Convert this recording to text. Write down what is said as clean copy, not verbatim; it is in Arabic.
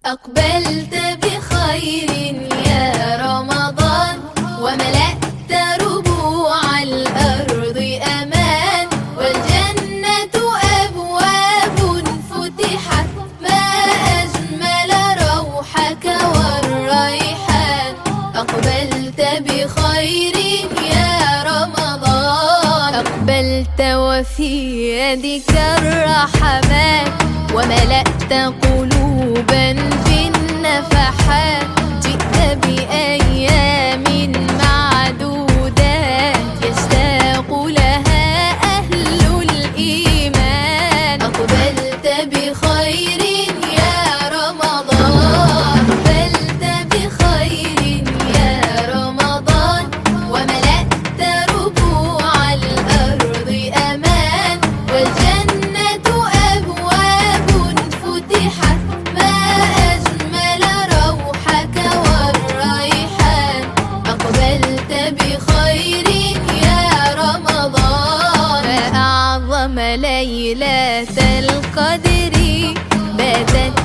أقبلت بخير يا رمضان، وملأت ربوع الأرض أمان، والجنة أبواب فتحت، ما أجمل روحك والريحان. أقبلت بخير يا رمضان، أقبلت وفي يدك الرحمات، وملأت قلوبا بالنفحات. جئت بأيام معدودات يشتاق لها أهل الإيمان. أقبلت بخير يا رمضان، أقبلت بخير يا رمضان، وملأت ربوع الأرض أمان، والجنة أبواب فتحت، ما أجمل روحك والريحان. أقبلت بخير يا رمضان، ما أعظم ليلة القدر بدت